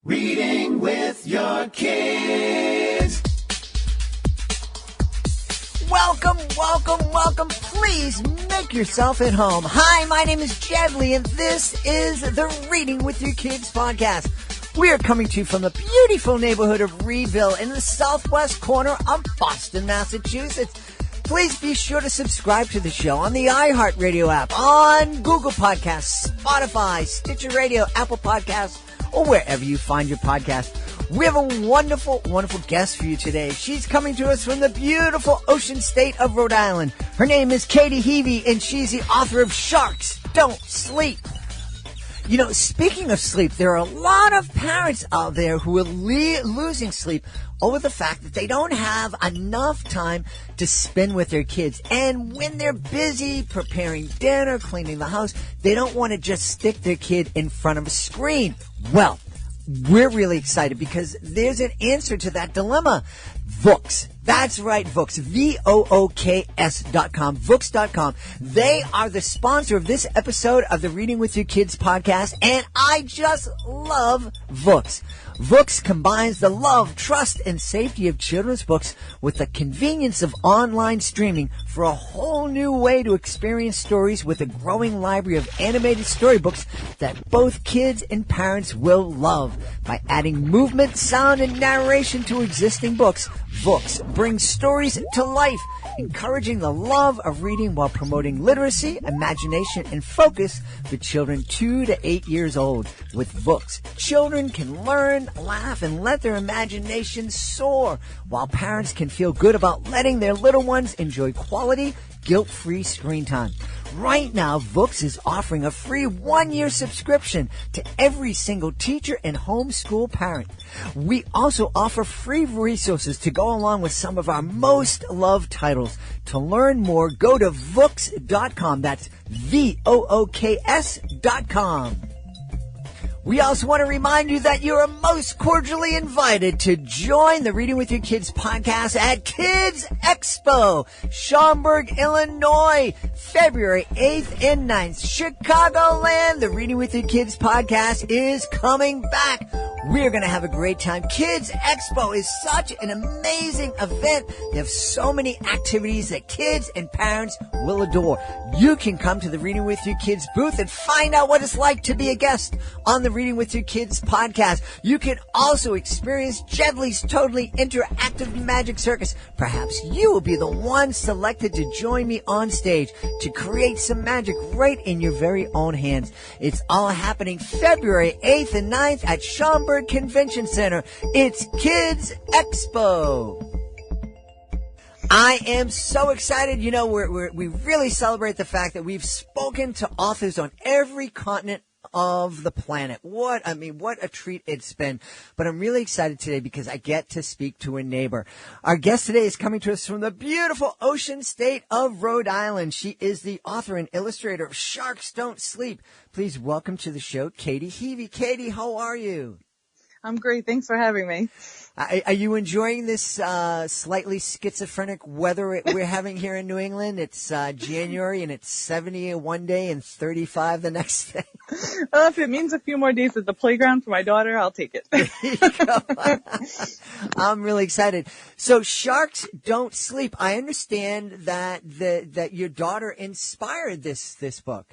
Reading with your kids. Welcome, welcome, welcome. Please make yourself at home. Hi, my name is Jedley, and this is the Reading with Your Kids podcast. We are coming to you from the beautiful neighborhood of Reedville in the southwest corner of Boston, Massachusetts. Please be sure to subscribe to the show on the iHeartRadio app, on Google Podcasts, Spotify, Stitcher Radio, Apple Podcasts, or wherever you find your podcast. We have a wonderful, wonderful guest for you today. She's coming to us from the beautiful ocean state of Rhode Island. Her name is Katie Hevey, and she's the author of Sharks Don't Sleep. You know, speaking of sleep, there are a lot of parents out there who are losing sleep over the fact that they don't have enough time to spend with their kids. And when they're busy preparing dinner, cleaning the house, they don't want to just stick their kid in front of a screen. Well, we're really excited because there's an answer to that dilemma. Vooks. That's right, Vooks. VOOKS.com. Vooks.com. They are the sponsor of this episode of the Reading with Your Kids podcast, and I just love Vooks. Vooks combines the love, trust, and safety of children's books with the convenience of online streaming for a whole new way to experience stories with a growing library of animated storybooks that both kids and parents will love. By adding movement, sound, and narration to existing books, Vooks brings stories to life, encouraging the love of reading while promoting literacy, imagination, and focus for children 2 to 8 years old. With Vooks, children can learn, laugh, and let their imaginations soar, while parents can feel good about letting their little ones enjoy quality, guilt-free screen time. Right now, Vooks is offering a free 1-year subscription to every single teacher and homeschool parent. We also offer free resources to go along with some of our most loved titles. To learn more, go to Vooks.com. That's VOOKS.com. We also want to remind you that you are most cordially invited to join the Reading with Your Kids podcast at Kids Expo, Schaumburg, Illinois, February 8th and 9th. Chicagoland, the Reading with Your Kids podcast is coming back. We're going to have a great time. Kids Expo is such an amazing event. They have so many activities that kids and parents will adore. You can come to the Reading with Your Kids booth and find out what it's like to be a guest on the Reading with Your Kids podcast. You can also experience Jedley's totally interactive magic circus. Perhaps you will be the one selected to join me on stage to create some magic right in your very own hands. It's all happening February 8th and 9th at Schaumburg Convention Center. It's Kids Expo. I am so excited. You know, we really celebrate the fact that we've spoken to authors on every continent of the planet. What a treat it's been. But I'm really excited today because I get to speak to a neighbor. Our guest today is coming to us from the beautiful ocean state of Rhode Island. She is the author and illustrator of Sharks Don't Sleep. Please welcome to the show, Katie Hevey. Katie, how are you? I'm great. Thanks for having me. Are you enjoying this slightly schizophrenic weather we're having here in New England? It's January, and it's 70 one day and 35 the next day. If it means a few more days at the playground for my daughter, I'll take it. There you go. I'm really excited. So, Sharks Don't Sleep. I understand that your daughter inspired this book.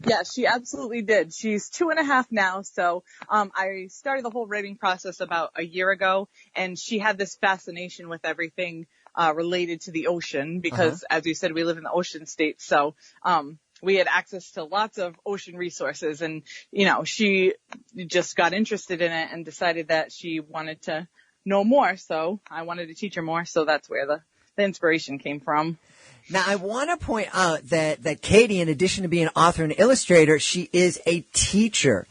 Yeah, she absolutely did. She's 2.5 now, so I started the whole writing process about a year ago, and she had this fascination with everything related to the ocean because, as you said, we live in the ocean state, so we had access to lots of ocean resources, and, you know, she just got interested in it and decided that she wanted to know more, so I wanted to teach her more, so that's where the inspiration came from. Now, I want to point out that Katie, in addition to being an author and illustrator, she is a teacher.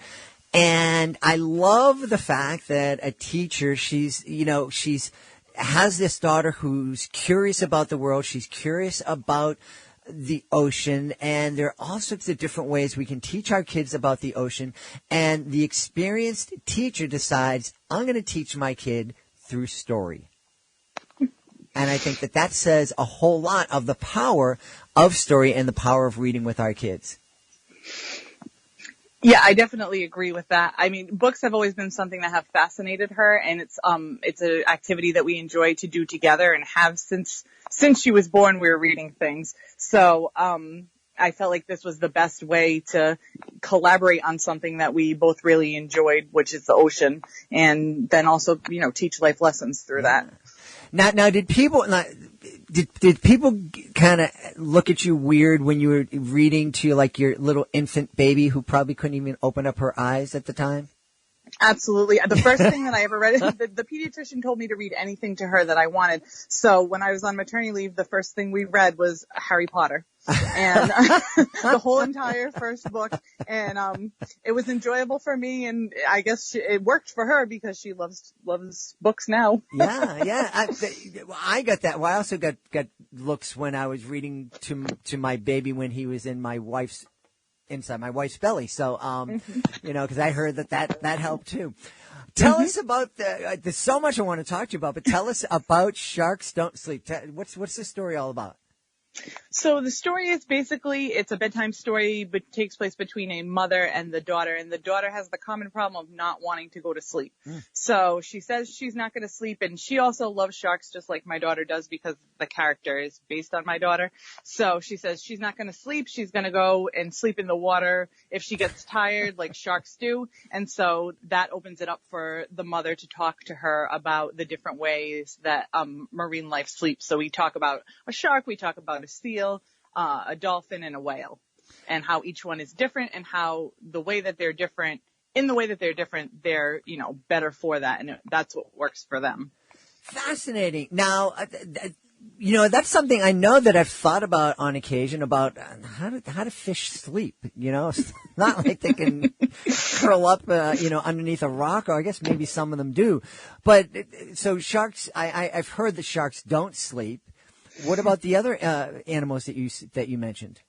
And I love the fact that a teacher, she's has this daughter who's curious about the world. She's curious about the ocean. And there are all sorts of different ways we can teach our kids about the ocean. And the experienced teacher decides, I'm going to teach my kid through story. And I think that says a whole lot of the power of story and the power of reading with our kids. Yeah, I definitely agree with that. I mean, books have always been something that have fascinated her, and it's an activity that we enjoy to do together and have since she was born. We were reading things. So, I felt like this was the best way to collaborate on something that we both really enjoyed, which is the ocean, and then also, teach life lessons through that. Now, did people kind of look at you weird when you were reading to like your little infant baby who probably couldn't even open up her eyes at the time? Absolutely. The first thing that I ever read, the pediatrician told me to read anything to her that I wanted. So when I was on maternity leave, the first thing we read was Harry Potter. And the whole entire first book. And it was enjoyable for me, and I guess it worked for her because she loves books now. Yeah. I got that. Well, I also got looks when I was reading to my baby when he was in inside my wife's belly. So, because I heard that helped too. Tell us about there's so much I want to talk to you about, but tell us about Sharks Don't Sleep. What's the story all about? So the story is basically, it's a bedtime story, but takes place between a mother and the daughter. And the daughter has the common problem of not wanting to go to sleep. So she says she's not going to sleep. And she also loves sharks just like my daughter does because the character is based on my daughter. So she says she's not going to sleep. She's going to go and sleep in the water if she gets tired like sharks do. And so that opens it up for the mother to talk to her about the different ways that marine life sleeps. So we talk about a shark, we talk about a seal, a dolphin, and a whale, and how each one is different, and how the way that they're different, they're, better for that, and that's what works for them. Fascinating. Now, that's something I know that I've thought about on occasion about how do fish sleep. It's not like they can curl up, underneath a rock, or I guess maybe some of them do. But so sharks, I've heard that sharks don't sleep. What about the other animals that you mentioned?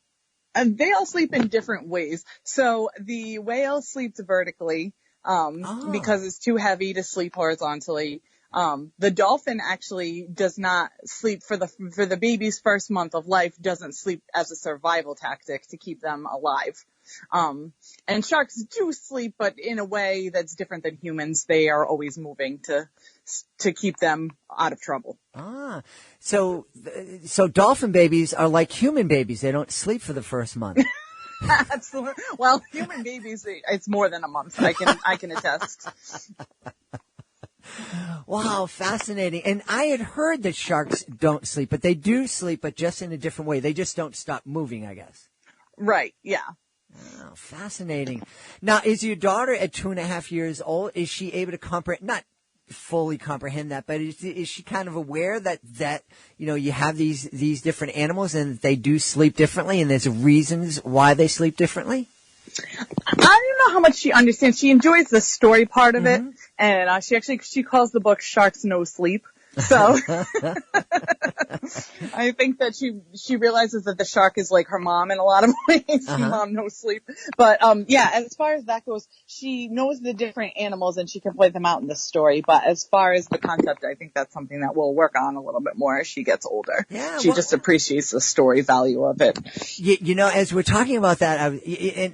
They all sleep in different ways. So the whale sleeps vertically because it's too heavy to sleep horizontally. The dolphin actually does not sleep for the baby's first month of life, doesn't sleep as a survival tactic to keep them alive. And sharks do sleep, but in a way that's different than humans. They are always moving to keep them out of trouble. So dolphin babies are like human babies. They don't sleep for the first month. Absolutely. Well, human babies, it's more than a month. I can attest. Wow, fascinating. And I had heard that sharks don't sleep, but they do sleep, but just in a different way. They just don't stop moving, I guess. Right. Yeah. Oh, fascinating. Now, is your daughter at 2.5 years old? Is she able to not fully comprehend that, but is she kind of aware that you have these different animals and they do sleep differently, and there's reasons why they sleep differently? I don't know how much she understands. She enjoys the story part of it, and she calls the book Sharks No Sleep. So I think that she realizes that the shark is like her mom in a lot of ways. Mom no sleep. But as far as that goes, she knows the different animals and she can play them out in the story. But as far as the concept, I think that's something that we'll work on a little bit more as she gets older. Yeah, she just appreciates the story value of it. As we're talking about that,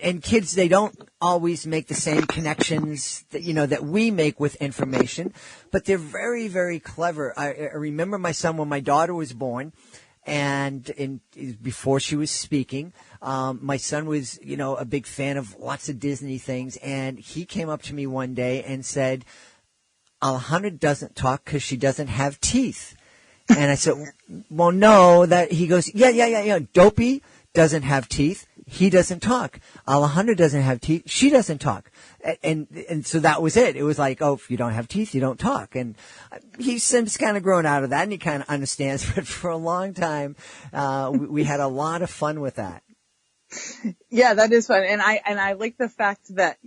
and kids, they don't always make the same connections that we make with information, but they're very, very clever. I remember my son when my daughter was born, and before she was speaking, my son was, a big fan of lots of Disney things, and he came up to me one day and said, Alejandra doesn't talk because she doesn't have teeth. And I said, well, no, he goes, yeah. Dopey doesn't have teeth. He doesn't talk. Alejandra doesn't have teeth. She doesn't talk. And so that was it. It was like, if you don't have teeth, you don't talk. And he's since kind of grown out of that, and he kind of understands. But for a long time, we had a lot of fun with that. Yeah, that is fun. And I like the fact that,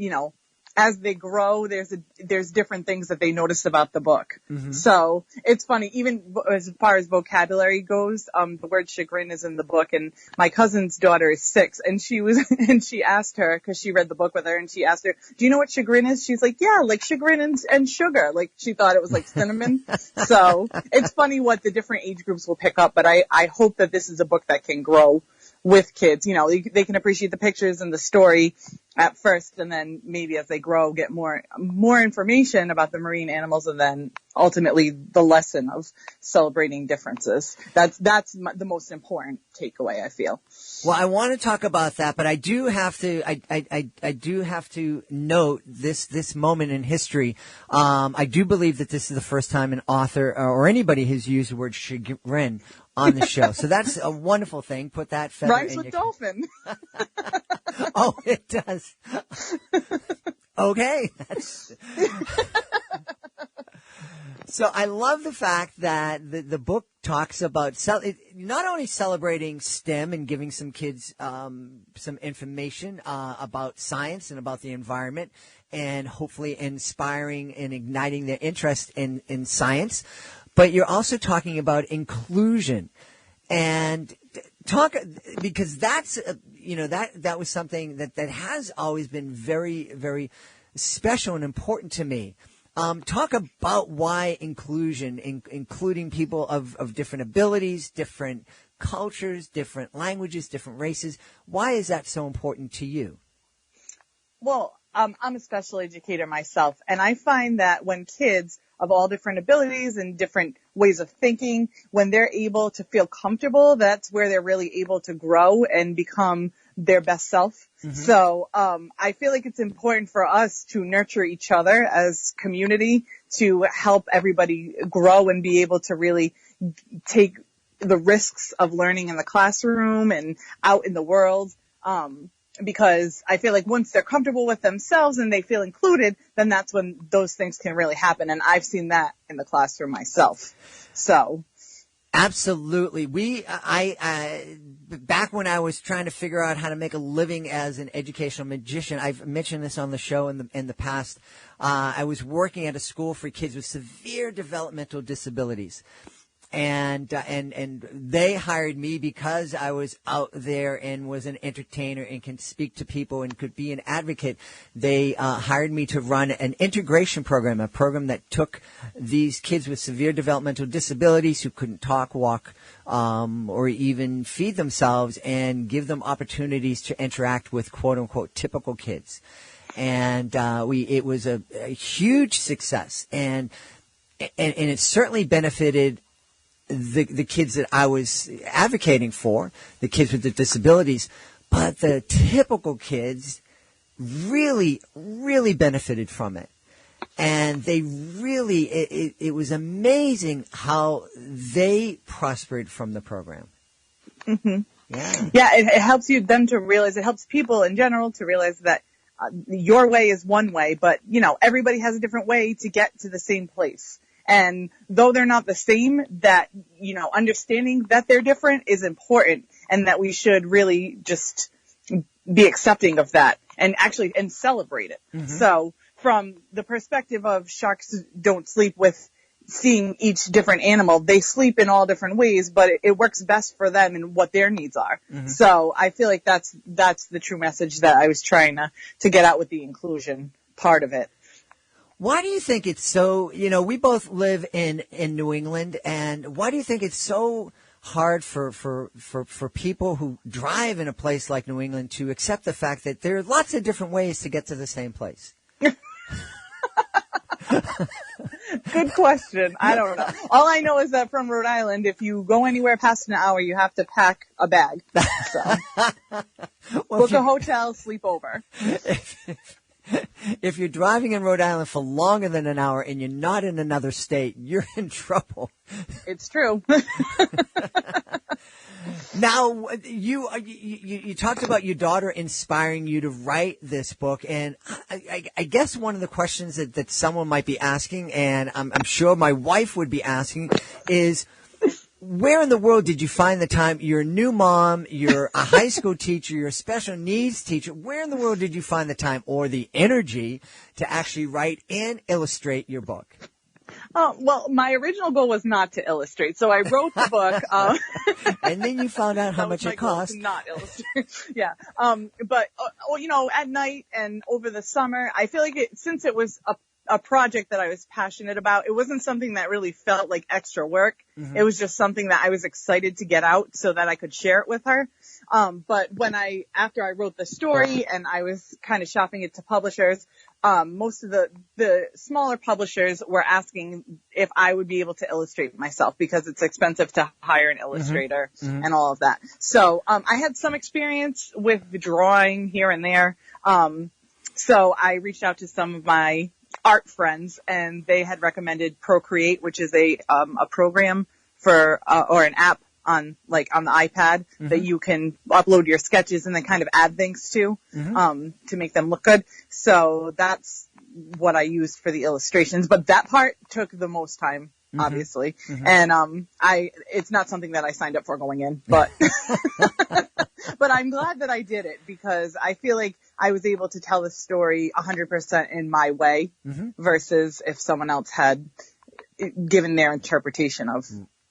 as they grow, there's different things that they notice about the book. So it's funny, even as far as vocabulary goes, the word chagrin is in the book, and my cousin's daughter is 6, and she asked her, cause she read the book with her, and she asked her, do you know what chagrin is? She's like, yeah, like chagrin and sugar. Like she thought it was like cinnamon. So it's funny what the different age groups will pick up, but I hope that this is a book that can grow with kids. They can appreciate the pictures and the story, at first, and then maybe as they grow, get more information about the marine animals, and then ultimately the lesson of celebrating differences. That's the most important takeaway, I feel. Well, I want to talk about that, but I do have to. I do have to note this moment in history. I do believe that this is the first time an author or anybody has used the word chagrin on the show. So that's a wonderful thing. Put that feather Rhymes in with your dolphin. Oh, it does. Okay. So I love the fact that the book talks about not only celebrating STEM and giving some kids some information about science and about the environment, and hopefully inspiring and igniting their interest in science, but you're also talking about inclusion. And because that's, that was something that has always been very, very special and important to me. Talk about why inclusion, including people of different abilities, different cultures, different languages, different races. Why is that so important to you? Well, I'm a special educator myself, and I find that when kids of all different abilities and different ways of thinking, when they're able to feel comfortable, that's where they're really able to grow and become their best self. Mm-hmm. So I feel like it's important for us to nurture each other as community to help everybody grow and be able to really take the risks of learning in the classroom and out in the world. Because I feel like once they're comfortable with themselves and they feel included, then that's when those things can really happen. And I've seen that in the classroom myself. So. Absolutely. Back when I was trying to figure out how to make a living as an educational magician, I've mentioned this on the show in the past. I was working at a school for kids with severe developmental disabilities. And they hired me because I was out there and was an entertainer and can speak to people and could be an advocate. They hired me to run an integration program, a program that took these kids with severe developmental disabilities who couldn't talk, walk, or even feed themselves, and give them opportunities to interact with quote unquote typical kids. And it was a huge success, and it certainly benefited the kids that I was advocating for, the kids with the disabilities, but the typical kids really, really benefited from it. And they really, it was amazing how they prospered from the program. Mm-hmm. Yeah. Yeah, it helps them to realize, it helps people in general to realize that your way is one way, but, everybody has a different way to get to the same place. And though they're not the same, that, understanding that they're different is important, and that we should really just be accepting of that and celebrate it. Mm-hmm. So from the perspective of sharks don't sleep with seeing each different animal, they sleep in all different ways, but it works best for them and what their needs are. Mm-hmm. So I feel like that's the true message that I was trying to get out with the inclusion part of it. Why do you think it's so, we both live in New England, and why do you think it's so hard for people who drive in a place like New England to accept the fact that there are lots of different ways to get to the same place? Good question. I don't know. All I know is that from Rhode Island, if you go anywhere past an hour, you have to pack a bag. So, book a hotel, sleep over. If you're driving in Rhode Island for longer than an hour and you're not in another state, you're in trouble. It's true. Now, you talked about your daughter inspiring you to write this book, and I guess one of the questions that someone might be asking, and I'm sure my wife would be asking, is where in the world did you find the time? You're a new mom, you're a high school teacher, you're a special needs teacher. Where in the world did you find the time or the energy to actually write and illustrate your book? Well, my original goal was not to illustrate, so I wrote the book. And then you found out how much it cost. Not illustrate. Yeah. But at night and over the summer, I feel like since it was a project that I was passionate about. It wasn't something that really felt like extra work. Mm-hmm. It was just something that I was excited to get out so that I could share it with her. But after I wrote the story and I was kind of shopping it to publishers, most of the smaller publishers were asking if I would be able to illustrate myself because it's expensive to hire an illustrator mm-hmm. and all of that. So, I had some experience with drawing here and there. So I reached out to some of my art friends and they had recommended Procreate, which is a program for, or an app on the iPad mm-hmm. that you can upload your sketches and then kind of add things to make them look good. So that's what I used for the illustrations, but that part took the most time, mm-hmm. obviously. Mm-hmm. And, it's not something that I signed up for going in, but, but I'm glad that I did it because I feel like I was able to tell the story 100% in my way mm-hmm. versus if someone else had given their interpretation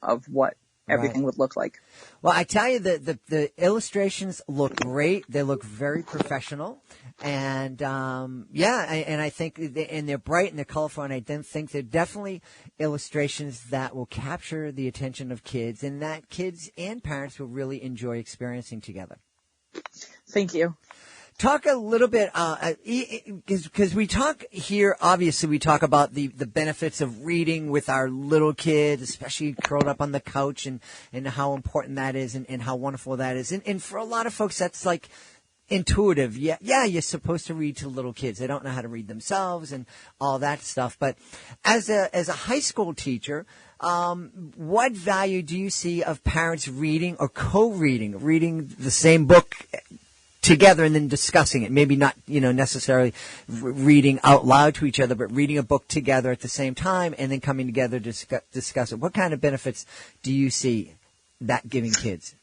of what everything would look like. Well, I tell you, the illustrations look great. They look very professional. And, and I think, and they're bright and they're colorful, and I think they're definitely illustrations that will capture the attention of kids and that kids and parents will really enjoy experiencing together. Thank you. Talk a little bit, because we talk here, obviously we talk about the benefits of reading with our little kids, especially curled up on the couch and how important that is and how wonderful that is. And for a lot of folks, that's like intuitive. Yeah, you're supposed to read to little kids. They don't know how to read themselves and all that stuff. But as a high school teacher, what value do you see of parents reading or reading the same book together and then discussing it? Maybe not, necessarily reading out loud to each other, but reading a book together at the same time and then coming together to discuss it. What kind of benefits do you see that giving kids?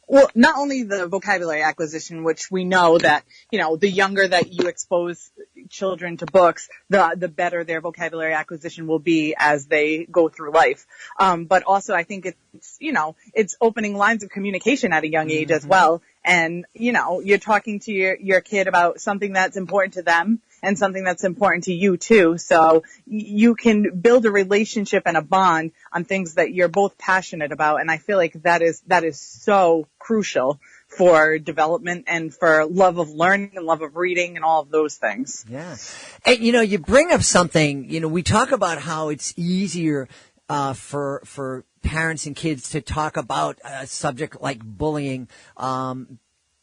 Well, not only the vocabulary acquisition, which we know that, the younger that you expose children to books, the better their vocabulary acquisition will be as they go through life. But also I think it's opening lines of communication at a young age mm-hmm. as well. And, you're talking to your kid about something that's important to them and something that's important to you too. So you can build a relationship and a bond on things that you're both passionate about. And I feel like that is so crucial for development and for love of learning and love of reading and all of those things. Yeah. And, you bring up something, we talk about how it's easier for parents and kids to talk about a subject like bullying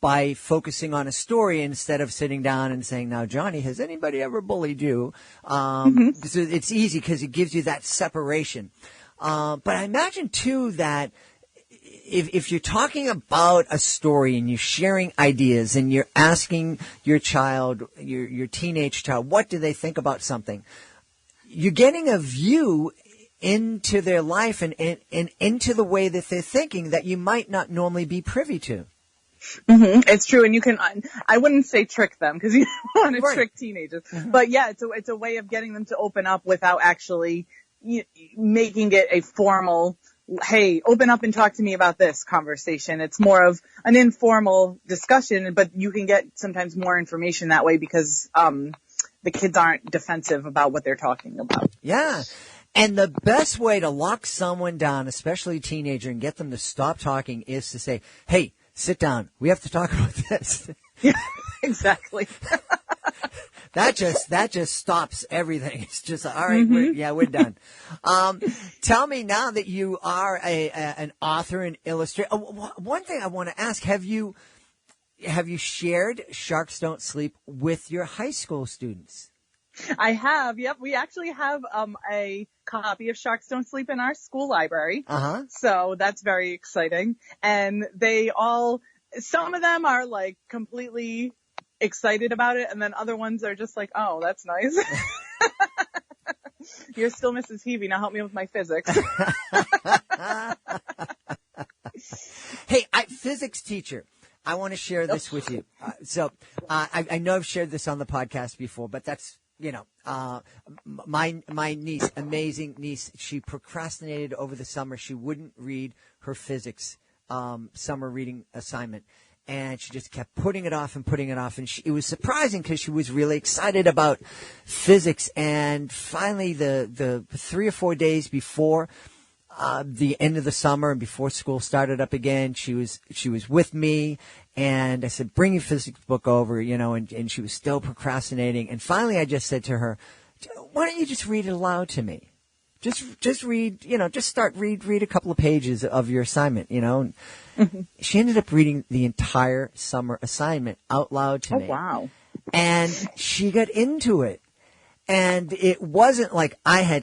by focusing on a story instead of sitting down and saying, now, Johnny, has anybody ever bullied you? Mm-hmm. So it's easy because it gives you that separation. But I imagine, too, that if you're talking about a story and you're sharing ideas and you're asking your child, your teenage child, what do they think about something, you're getting a view into their life and into the way that they're thinking that you might not normally be privy to. Mm-hmm. It's true. And you can, I wouldn't say trick them because you don't want to trick teenagers, mm-hmm. but yeah, it's a way of getting them to open up without actually making it a formal, hey, open up and talk to me about this conversation. It's more of an informal discussion, but you can get sometimes more information that way because, the kids aren't defensive about what they're talking about. Yeah. And the best way to lock someone down, especially a teenager, and get them to stop talking is to say, hey, sit down. We have to talk about this. Yeah, exactly. That just stops everything. It's just, all right, mm-hmm. we're done. Tell me now that you are an author and illustrator. One thing I want to ask, have you shared Sharks Don't Sleep with your high school students? I have. Yep. We actually have a copy of Sharks Don't Sleep in our school library. Uh-huh. So that's very exciting. And some of them are like completely excited about it. And then other ones are just like, oh, that's nice. You're still Mrs. Hevey. Now help me with my physics. Hey, physics teacher. I want to share this with you. I know I've shared this on the podcast before, but that's, my niece, amazing niece, she procrastinated over the summer. She wouldn't read her physics summer reading assignment. And she just kept putting it off and putting it off. And it was surprising because she was really excited about physics. And finally, the 3 or 4 days before the end of the summer and before school started up again, she was with me. And I said, bring your physics book over, and she was still procrastinating. And finally, I just said to her, why don't you just read it aloud to me? Just read, read a couple of pages of your assignment, Mm-hmm. She ended up reading the entire summer assignment out loud to me. Oh, wow. And she got into it. And it wasn't like I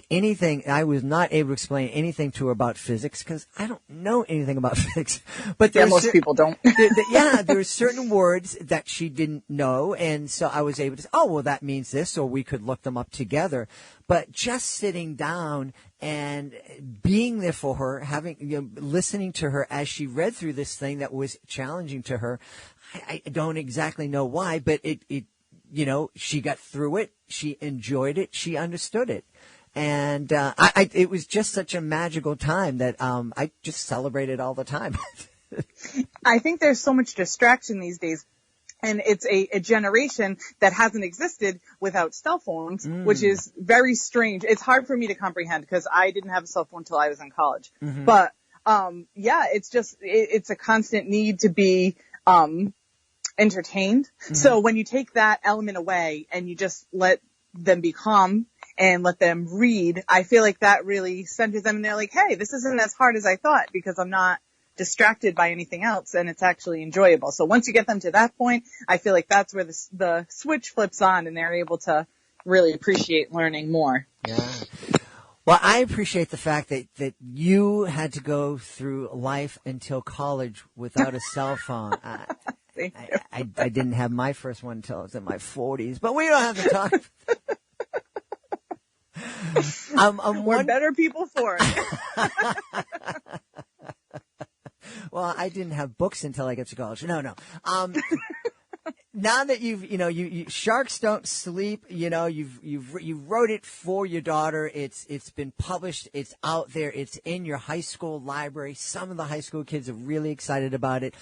was not able to explain anything to her about physics because I don't know anything about physics. But most people don't. There were certain words that she didn't know. And so I was able to say, oh, well, that means this, or we could look them up together. But just sitting down and being there for her, listening to her as she read through this thing that was challenging to her, I don't exactly know why, but she got through it. She enjoyed it. She understood it. And it was just such a magical time that I just celebrated all the time. I think there's so much distraction these days. And it's a generation that hasn't existed without cell phones, which is very strange. It's hard for me to comprehend because I didn't have a cell phone until I was in college. Mm-hmm. But, it's a constant need to be entertained. Mm-hmm. So when you take that element away and you just let them be calm and let them read, I feel like that really centers them and they're like, hey, this isn't as hard as I thought because I'm not distracted by anything else and it's actually enjoyable. So once you get them to that point, I feel like that's where the switch flips on and they're able to really appreciate learning more. Yeah. Well, I appreciate the fact that you had to go through life until college without a cell phone. I didn't have my first one until I was in my 40s, but we don't have to talk. We're better people for it. Well, I didn't have books until I got to college. No. Now that you Sharks Don't Sleep, you wrote it for your daughter. It's been published. It's out there. It's in your high school library. Some of the high school kids are really excited about it.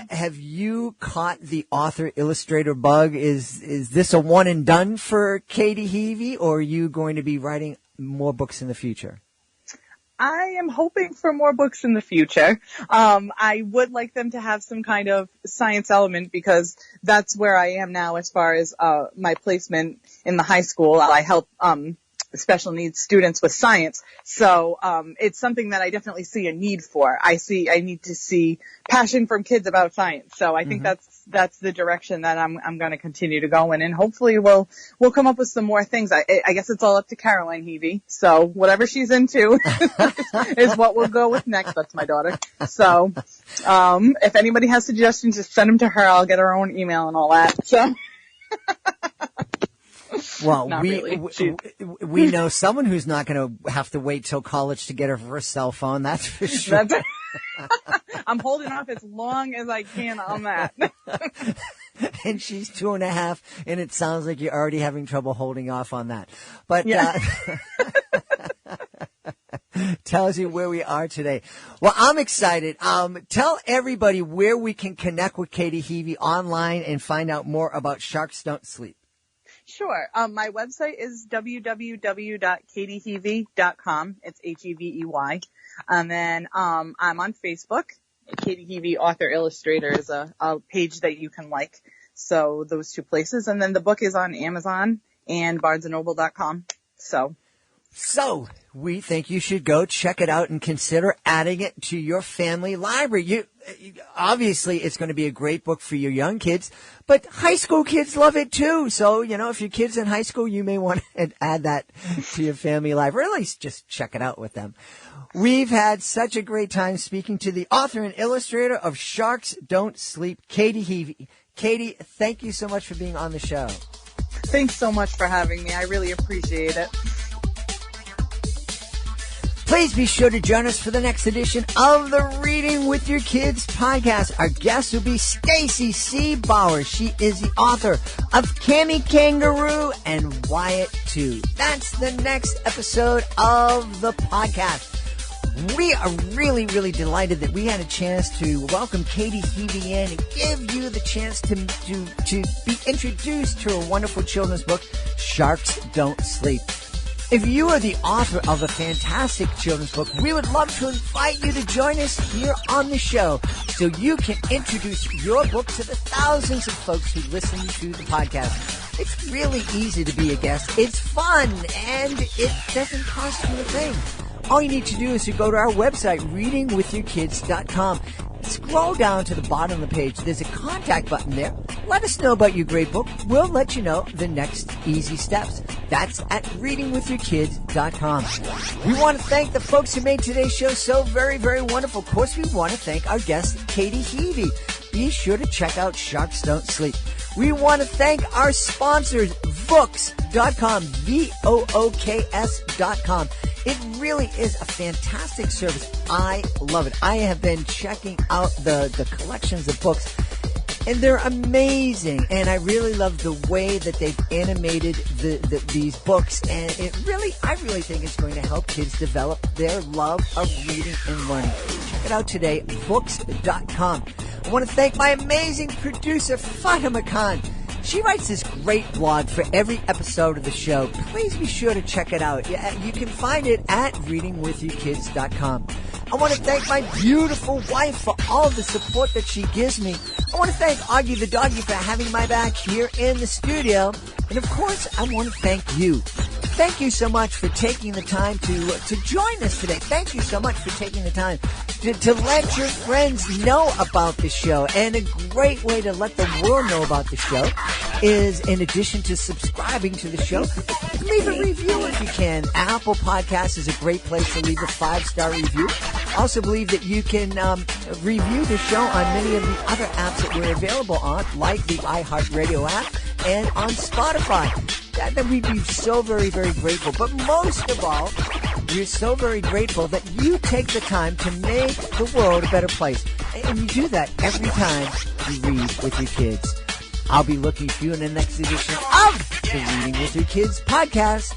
Have you caught the author illustrator bug? Is this a one and done for Katie Hevey, or are you going to be writing more books in the future? I am hoping for more books in the future. I would like them to have some kind of science element because that's where I am now as far as my placement in the high school. I help special needs students with science. So it's something that I definitely see a need for. I need to see passion from kids about science. So I think that's the direction that I'm going to continue to go in, and hopefully we'll come up with some more things. I guess it's all up to Caroline Hevey. So whatever she's into is what we'll go with next. That's my daughter. So if anybody has suggestions, just send them to her. I'll get her own email and all that. So. Well, we know someone who's not going to have to wait till college to get her first cell phone. That's for sure. I'm holding off as long as I can on that. And she's 2.5, and it sounds like you're already having trouble holding off on that. But yeah. Tells you where we are today. Well, I'm excited. Tell everybody where we can connect with Katie Hevey online and find out more about Sharks Don't Sleep. Sure. My website is www.katiehevey.com. It's Hevey. And then I'm on Facebook. Katie Hevey, author illustrator, is a page that you can like. So those two places. And then the book is on Amazon and barnesandnoble.com. So we think you should go check it out and consider adding it to your family library. Obviously, it's going to be a great book for your young kids, but high school kids love it too. So, if your kid's in high school, you may want to add that to your family library, or at least just check it out with them. We've had such a great time speaking to the author and illustrator of Sharks Don't Sleep, Katie Hevey. Katie, thank you so much for being on the show. Thanks so much for having me. I really appreciate it. Please be sure to join us for the next edition of the Reading with Your Kids podcast. Our guest will be Stacy C. Bauer. She is the author of Cammy Kangaroo and Wyatt 2. That's the next episode of the podcast. We are really, really delighted that we had a chance to welcome Katie Hevey in and give you the chance to be introduced to a wonderful children's book, Sharks Don't Sleep. If you are the author of a fantastic children's book, we would love to invite you to join us here on the show so you can introduce your book to the thousands of folks who listen to the podcast. It's really easy to be a guest. It's fun, and it doesn't cost you a thing. All you need to do is to go to our website, readingwithyourkids.com. Scroll down to the bottom of the page. There's a contact button there. Let us know about your great book. We'll let you know the next easy steps. That's at readingwithyourkids.com. We want to thank the folks who made today's show so very, very wonderful. Of course, we want to thank our guest, Katie Hevey. Be sure to check out Sharks Don't Sleep. We want to thank our sponsors, Vooks.com, VOOKS.com. It really is a fantastic service. I love it. I have been checking out the collections of books, and they're amazing. And I really love the way that they've animated these books. And I really think it's going to help kids develop their love of reading and learning. Check it out today, Books.com. I want to thank my amazing producer, Fatima Khan. She writes this great blog for every episode of the show. Please be sure to check it out. You can find it at readingwithyourkids.com. I want to thank my beautiful wife for all the support that she gives me. I want to thank Augie the doggy for having my back here in the studio. And of course, I want to thank you. Thank you so much for taking the time to join us today. Thank you so much for taking the time to let your friends know about the show. And a great way to let the world know about the show is, in addition to subscribing to the show, leave a review if you can. Apple Podcasts is a great place to leave a 5-star review. I also believe that you can review the show on many of the other apps that we're available on, like the iHeartRadio app and on Spotify. That we'd be so very, very grateful. But most of all, we're so very grateful that you take the time to make the world a better place. And you do that every time you read with your kids. I'll be looking for you in the next edition of the Reading with Your Kids podcast.